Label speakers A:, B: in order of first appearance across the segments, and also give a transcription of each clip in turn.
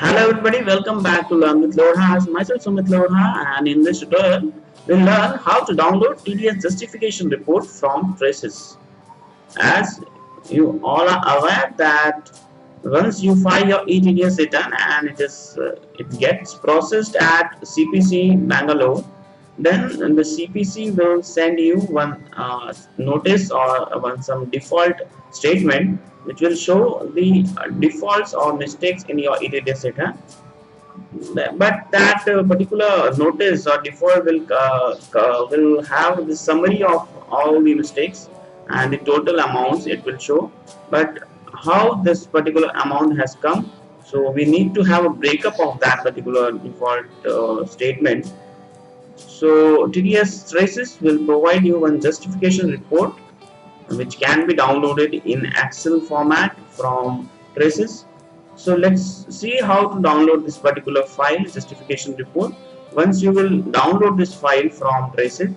A: Hello everybody, welcome back to Learn with Lodha. As myself Sumit Lodha, and in this tutorial we'll learn how to download TDS justification report from traces. As you all are aware that once you file your ETDS return and it gets processed at CPC Bangalore, then the CPC will send you one notice or some default statement which will show the defaults or mistakes in your ETDS return. But that particular notice or default will have the summary of all the mistakes and the total amounts it will show. But how this particular amount has come, so we need to have a breakup of that particular default statement. So TDS traces will provide you one justification report which can be downloaded in Excel format from traces. So let's see how to download this particular file, justification report. Once you will download this file from traces,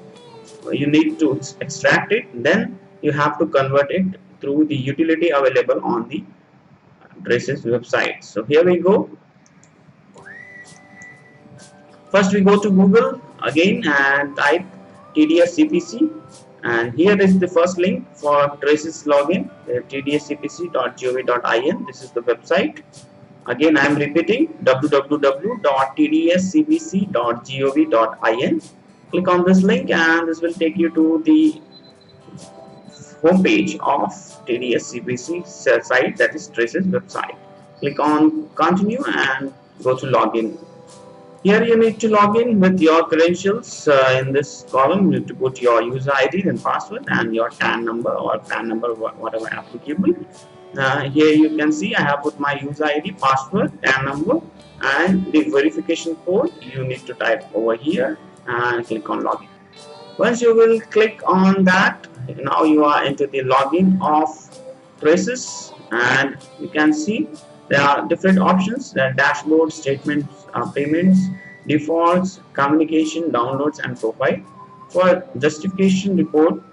A: you need to extract it, then you have to convert it through the utility available on the traces website. So here we go. First we go to Google again and type TDS CPC, and here is the first link for traces login, tdscpc.gov.in. This is the website. Again I am repeating, www.tdscpc.gov.in. Click on this link and this will take you to the home page of TDS CPC site, that is traces website. Click on continue and go to login. Here you need to log in with your credentials. In this column you need to put your user ID and password and your TAN number or PAN number, whatever applicable. Here you can see I have put my user ID, password, TAN number, and the verification code you need to type over here and click on login. Once you will click on that, now you are into the login of traces, and you can see there are different options. There are dashboard, statements, payments, defaults, communication, downloads, and profile. For justification report,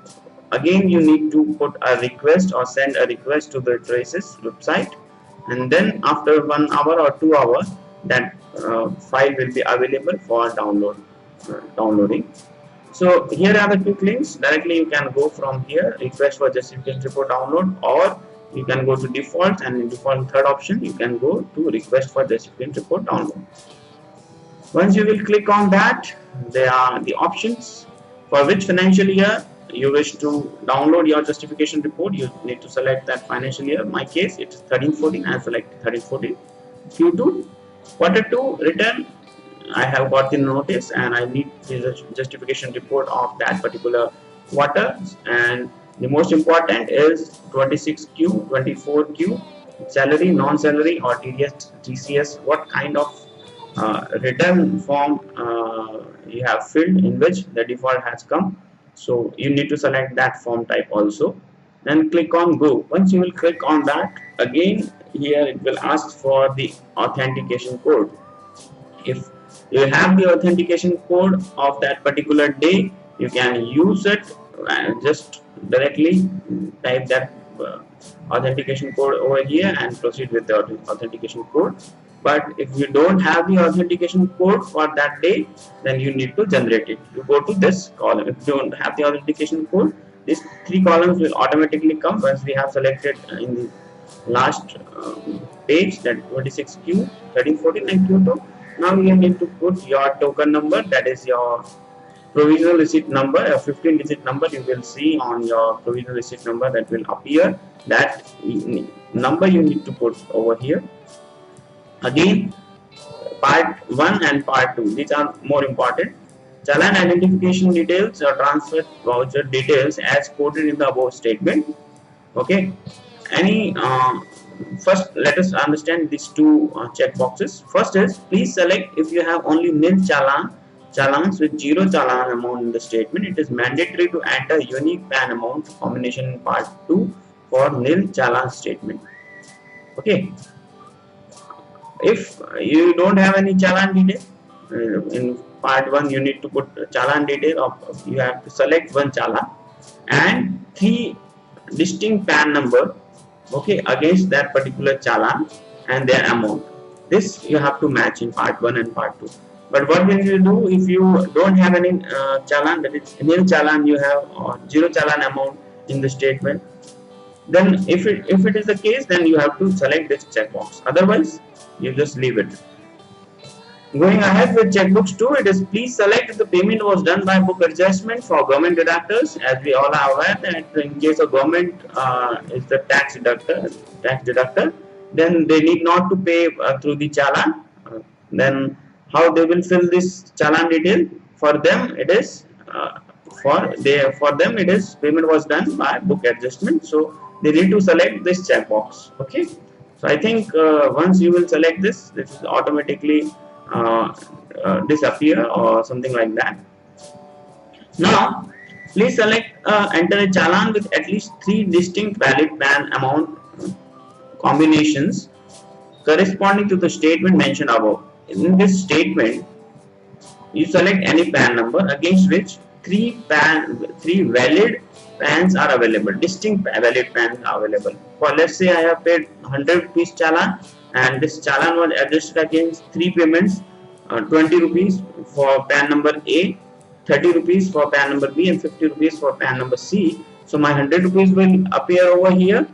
A: again you need to put a request or send a request to the traces website, and then after 1 hour or 2 hours that file will be available for downloading. So here are the quick links. Directly you can go from here, request for justification report download, or you can go to default, and in default third option you can go to request for justification report download. Once you will click on that, there are the options for which financial year you wish to download your justification report. You need to select that financial year. In my case it is 13-14. I select 13-14. Q2 Q2 return, I have got the notice and I need the justification report of that particular quarter. And the most important is 26Q, 24Q, salary, non-salary, or TDS, TCS, what kind of return form you have filled in which the default has come. So you need to select that form type also. Then click on go. Once you will click on that, again here it will ask for the authentication code. If you have the authentication code of that particular day, you can use it and just directly type that authentication code over here and proceed with the authentication code. But if you don't have the authentication code for that day, then you need to generate it. You go to this column. If you don't have the authentication code, these 3 columns will automatically come once we have selected in the last page, that 26Q, 13-14, and Q2. Now you need to put your token number, that is your provisional receipt number, a 15-digit number you will see on your provisional receipt number that will appear. That number you need to put over here. Again, part 1 and part 2, these are more important. Challan identification details or transfer voucher details as quoted in the above statement. Okay. First let us understand these 2 check boxes. First is, please select if you have only nil challans with 0 challan amount in the statement. It is mandatory to enter unique PAN amount combination in part 2 for nil challan statement. Okay. If you don't have any challan detail, in part 1 you need to put challan detail of, you have to select 1 challan and 3 distinct PAN number, okay, against that particular challan and their amount. This you have to match in part 1 and part 2. But what will you do if you don't have any challan, that is nil challan you have, or zero challan amount in the statement? Then if it is the case, then you have to select this checkbox. Otherwise, you just leave it. Going ahead with checkbooks 2, it is please select if the payment was done by book adjustment for government deductors. As we all are aware that in case of government is the tax deductor, then they need not to pay through the challan. Then how they will fill this challan detail? For them it is for them it is payment was done by book adjustment. So they need to select this checkbox. Okay. So I think once you will select this is automatically uh, disappear or something like that. Now, please select enter a challan with at least 3 distinct valid PAN amount combinations corresponding to the statement mentioned above. In this statement, you select any PAN number against which three valid PANs are available, distinct valid PANs are available. For let's say I have paid 100 rupees challan, and this challan was adjusted against three payments, 20 rupees for PAN number A, 30 rupees for PAN number B, and 50 rupees for PAN number C. So my 100 rupees will appear over here,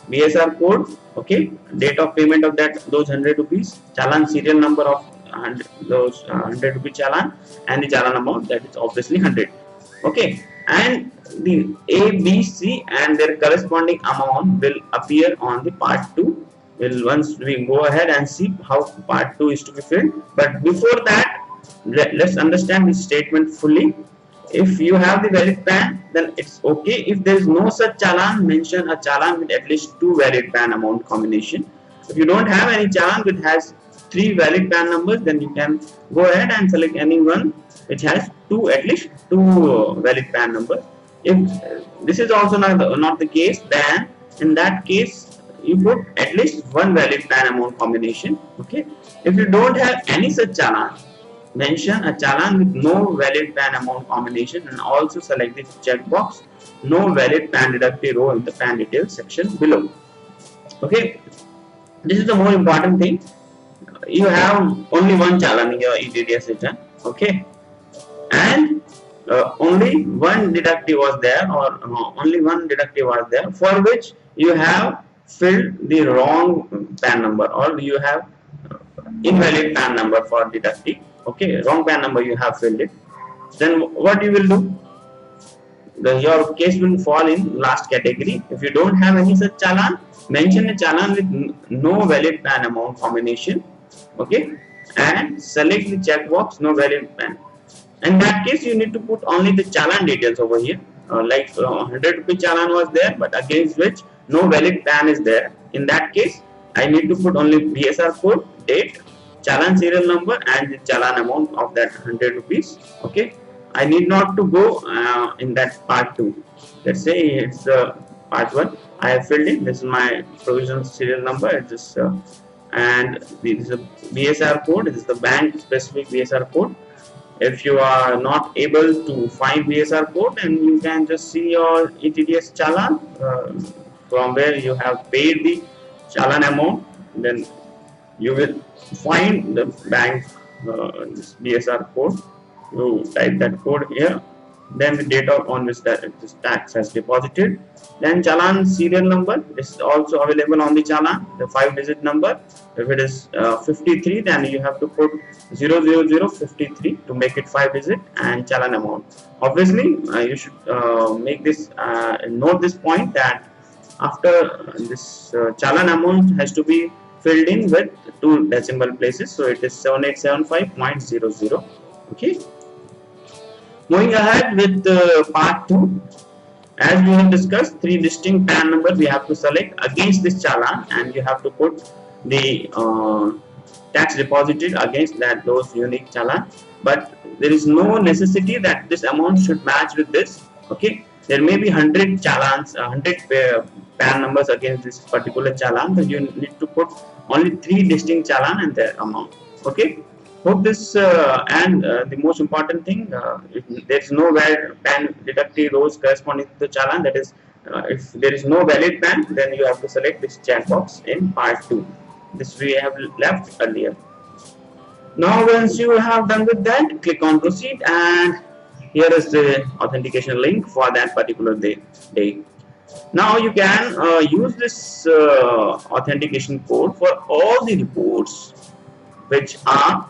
A: BSR code, okay, date of payment of those 100 rupees, challan serial number of those 100 rupee challan, and the challan amount, that is obviously 100. Okay, and the A, B, C and their corresponding amount will appear on the part 2. Once we go ahead and see how part 2 is to be filled. But before that, let's understand this statement fully. If you have the valid PAN, then it's okay. If there is no such challan, mention a challan with at least 2 valid PAN amount combination. If you don't have any challan which has 3 valid PAN numbers, then you can go ahead and select any one which has at least two valid PAN numbers. If this is also not the case, then in that case you put at least one valid PAN amount combination. Okay. If you don't have any such challan, mention a challan with no valid PAN amount combination, and also select the checkbox no valid PAN deductee row in the PAN details section below. Okay. This is the more important thing. You have only one challan in your TDS return. Okay. And only one deductee was there, or only one deductee was there for which you have filled the wrong PAN number, or you have invalid PAN number for deductee. Okay, wrong PAN number you have filled it. Then what you will do? Your case will fall in last category. If you don't have any such challan, mention a challan with no valid PAN amount combination. Okay, and select the checkbox no valid PAN. In that case, you need to put only the challan details over here. Like 100 rupee challan was there, but against which no valid PAN is there. In that case, I need to put only BSR code, date, challan serial number, and the challan amount of that 100 rupees. Okay, I need not to go in that part 2. Let's say it's part 1. I have filled in. This is my provisional serial number. It's just and this is a BSR code. This is the bank specific BSR code. If you are not able to find BSR code, then you can just see your TDS challan from where you have paid the challan amount. Then you will find the bank this BSR code. You type that code here. Then the date on which this tax has deposited. Then challan serial number. This is also available on the challan, the 5-digit number. If it is 53, then you have to put 00053 to make it 5-digit, and challan amount. Obviously, you should make this note this point that after this challan amount has to be filled in with 2 decimal places. So it is 7875.00. Okay. Moving ahead with part 2, as we have discussed, 3 distinct PAN numbers we have to select against this challan, and you have to put the tax deposited against those unique challan. But there is no necessity that this amount should match with this. Okay, there may be 100 challans, 100 PAN numbers against this particular challan, so you need to put only 3 distinct challan and their amount. Okay. Hope this and the most important thing, if there is no valid PAN deductee rows corresponding to the challan, that is, if there is no valid PAN, then you have to select this checkbox in part 2. this we have left earlier. Now once you have done with that, click on proceed, and here is the authentication link for that particular day. Now you can use this authentication code for all the reports which are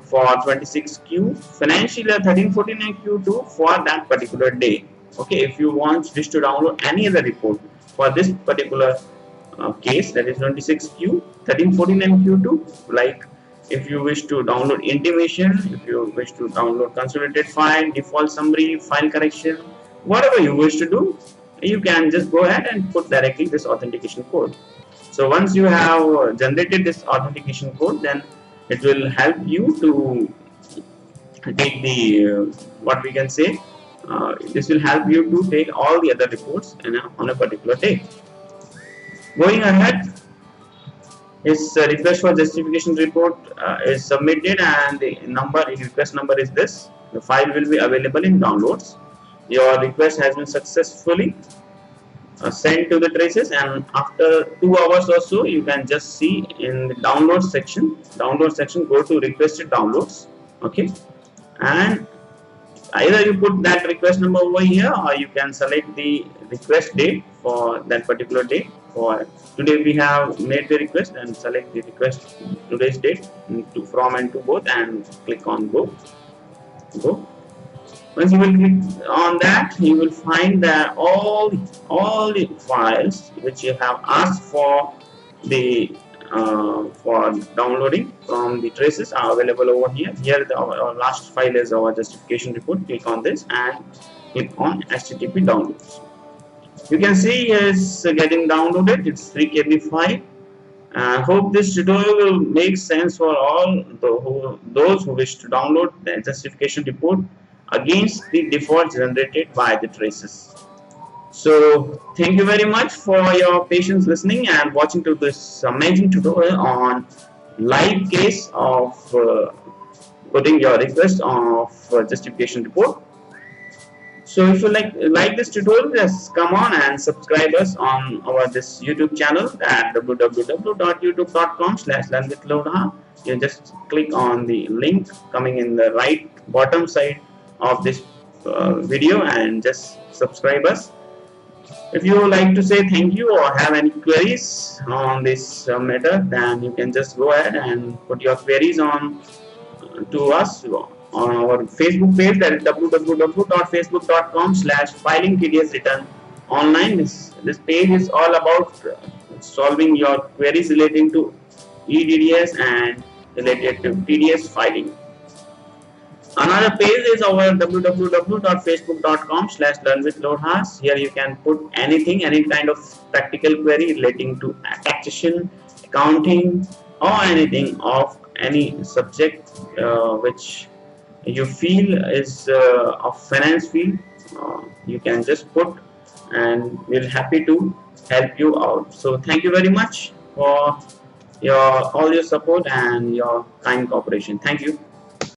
A: for 26Q financial year 13-14 and Q2 for that particular day. Okay, if you wish to download any other report for this particular case, that is 26Q 13-14 and Q2, like if you wish to download intimation, if you wish to download consolidated file, default summary, file correction, whatever you wish to do, you can just go ahead and put directly this authentication code. So once you have generated this authentication code, then it will help you to take the what we can say, this will help you to take all the other reports on a particular day. Going ahead, is request for justification report is submitted, and the request number is this. The file will be available in downloads. Your request has been successfully sent to the traces, and after 2 hours or so you can just see in the download section, go to requested downloads. Okay, and either you put that request number over here, or you can select the request date for that particular day. For today we have made the request, and select the request today's date from and to both, and click on go. Once you will click on that, you will find that all the files which you have asked for the for downloading from the traces are available over here. Here our last file is our justification report. Click on this and click on HTTP downloads. You can see it's getting downloaded. It's 3 KB file. Hope this tutorial will make sense for all those who wish to download the justification report against the default generated by the traces. So thank you very much for your patience listening and watching to this amazing tutorial on live case of putting your request of justification report. So if you like this tutorial, just come on and subscribe us on our this YouTube channel at www.youtube.com/learnwithlodha. You just click on the link coming in the right bottom side of this video and just subscribe us. If you would like to say thank you or have any queries on this matter, then you can just go ahead and put your queries on to us on our Facebook page, that is www.facebook.com/filing TDS return online. This page is all about solving your queries relating to EDDS and related to TDS filing. Another page is our www.facebook.com/learnwithlodha. Here you can put anything, any kind of practical query relating to taxation, accounting, or anything of any subject which you feel is of finance field. You can just put, and we'll happy to help you out. So thank you very much for all your support and your kind cooperation. Thank you.